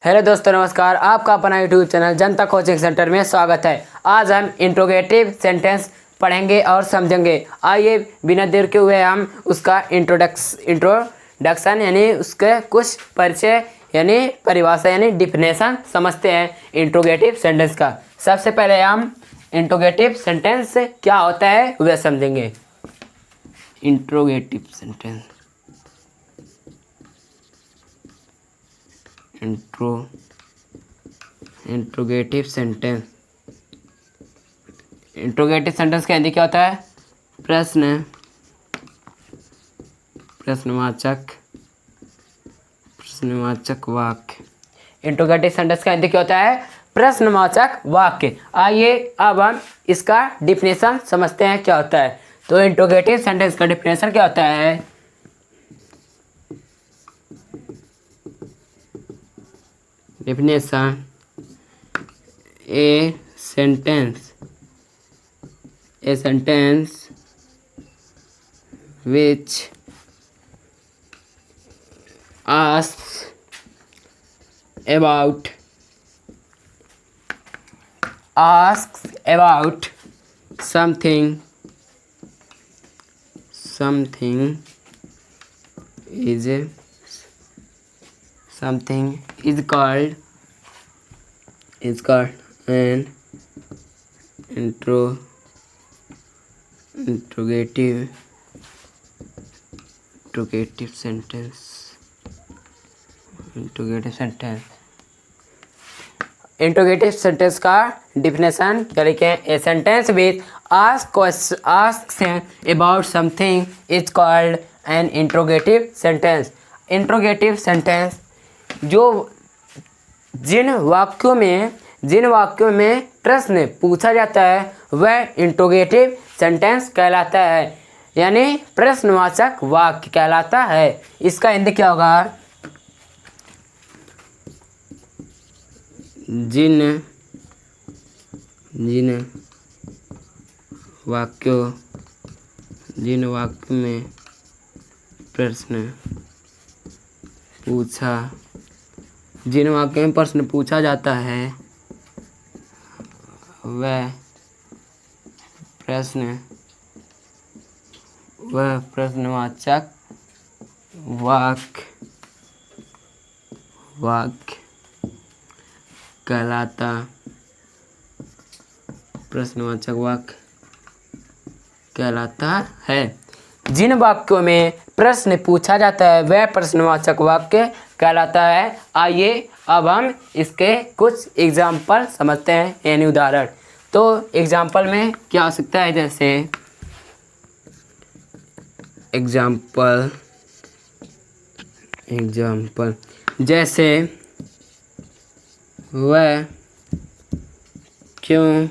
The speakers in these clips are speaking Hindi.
हेलो दोस्तों, नमस्कार। आपका अपना यूट्यूब चैनल जनता कोचिंग सेंटर में स्वागत है। आज हम इंट्रोगेटिव सेंटेंस पढ़ेंगे और समझेंगे। आइए बिना देर के हुए हम उसका इंट्रोडक्शन यानी उसके कुछ परिचय यानी परिभाषा यानी डिफिनेशन समझते हैं इंट्रोगेटिव सेंटेंस का। सबसे पहले हम इंट्रोगेटिव सेंटेंस क्या होता है वह समझेंगे। इंट्रोगेटिव सेंटेंस इंट्रोगेटिव सेंटेंस का हिंदी क्या होता है? प्रश्नवाचक वाक्य। इंट्रोगेटिव सेंटेंस का हिंदी क्या होता है? प्रश्नवाचक वाक्य। आइए अब हम इसका डिफिनेशन समझते हैं क्या होता है। तो इंट्रोगेटिव सेंटेंस का डिफिनेशन क्या होता है? Definition: a sentence which asks about something is called an interrogative sentence। Interrogative sentence का डिफिनेशन क्या लिखे? A sentence which asks about something is called an interrogative sentence. Interrogative sentence जो जिन वाक्यों में प्रश्न पूछा जाता है वह इंट्रोगेटिव सेंटेंस कहलाता है, यानी प्रश्नवाचक वाक्य कहलाता है। इसका हिंदी क्या होगा? जिन वाक्यों में प्रश्न पूछा जाता है वह प्रश्नवाचक वाक्य कहलाता है। जिन वाक्यों में प्रश्न पूछा जाता है वह प्रश्नवाचक वाक्य कहलाता है। आइए अब हम इसके कुछ एग्जाम्पल समझते हैं यानी उदाहरण। तो एग्जाम्पल में क्या हो सकता है? जैसे एग्जाम्पल जैसे वह क्यों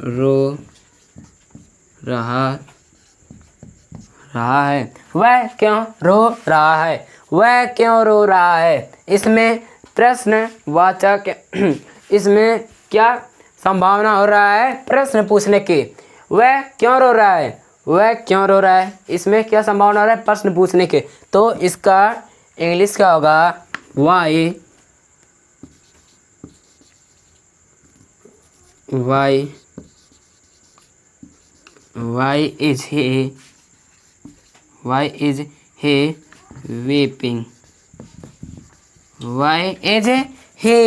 रो रहा है? वह क्यों रो रहा है? इसमें प्रश्नवाचक इसमें क्या संभावना हो रहा है प्रश्न पूछने की? वह क्यों रो रहा है? इसमें क्या संभावना हो रहा है प्रश्न पूछने के? तो इसका इंग्लिश क्या होगा? Why is he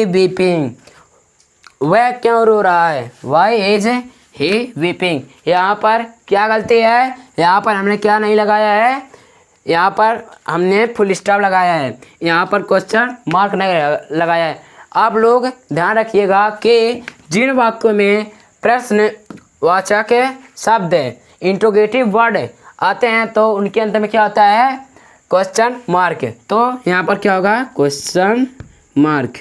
weeping? वह क्यों रो रहा है? Why is he weeping? यहाँ पर क्या गलती है? यहाँ पर हमने क्या नहीं लगाया है? यहाँ पर हमने फुल स्टॉप लगाया है, यहाँ पर क्वेश्चन मार्क नहीं लगाया है। आप लोग ध्यान रखिएगा कि जिन वाक्यों में प्रश्नवाचक शब्द इंट्रोगेटिव वर्ड आते हैं तो उनके अंत में क्या होता है? Question mark. तो यहाँ पर क्या होगा? Question mark.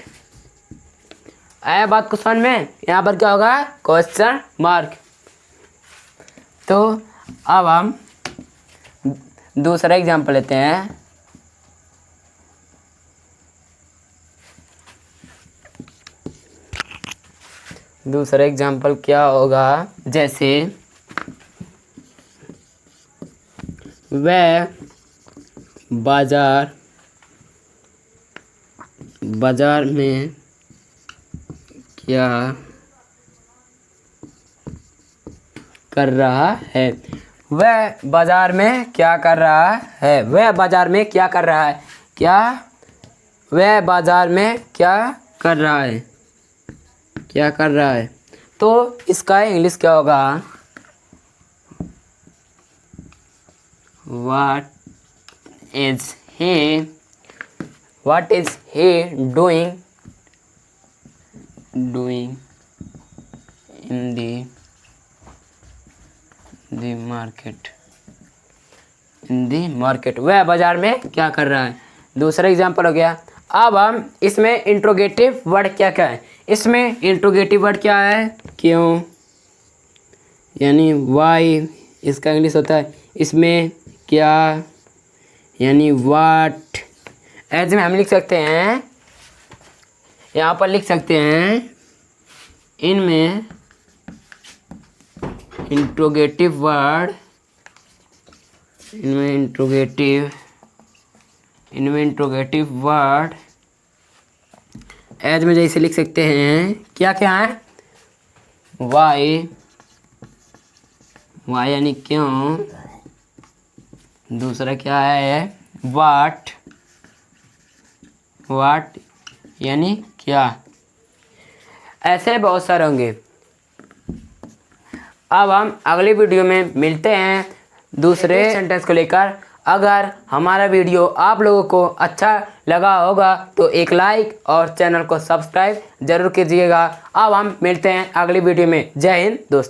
आया बात को समझ में? यहाँ पर क्या होगा? Question mark. तो अब हम दूसरा एग्जाम्पल लेते हैं। दूसरा एग्जाम्पल क्या होगा? जैसे वह बाजार बाजार में क्या कर रहा है। वह बाजार में क्या कर रहा है। वह बाजार में क्या कर रहा है। क्या वह बाजार में क्या कर रहा है। क्या कर रहा है। तो इसका इंग्लिश क्या होगा। What is he doing in the market। वह बाजार में क्या कर रहा है। दूसरा एग्जाम्पल हो गया। अब हम इसमें इंट्रोगेटिव वर्ड क्या क्या है। इसमें इंट्रोगेटिव वर्ड क्या है। क्यों यानी वाई, इसका इंग्लिश होता है। इसमें क्या यानी वाट। ऐसे में हम लिख सकते हैं, यहाँ पर लिख सकते हैं इनमें इंट्रोगेटिव वर्ड, इनमें इंट्रोगेटिव वर्ड एज में जैसे लिख सकते हैं क्या क्या है। वाई यानी क्यों। दूसरा क्या है वाट यानी क्या। ऐसे बहुत सारे होंगे। अब हम अगले वीडियो में मिलते हैं दूसरे सेंटेंस को लेकर। अगर हमारा वीडियो आप लोगों को अच्छा लगा होगा तो एक लाइक और चैनल को सब्सक्राइब जरूर कीजिएगा। अब हम मिलते हैं अगली वीडियो में। जय हिंद दोस्तों।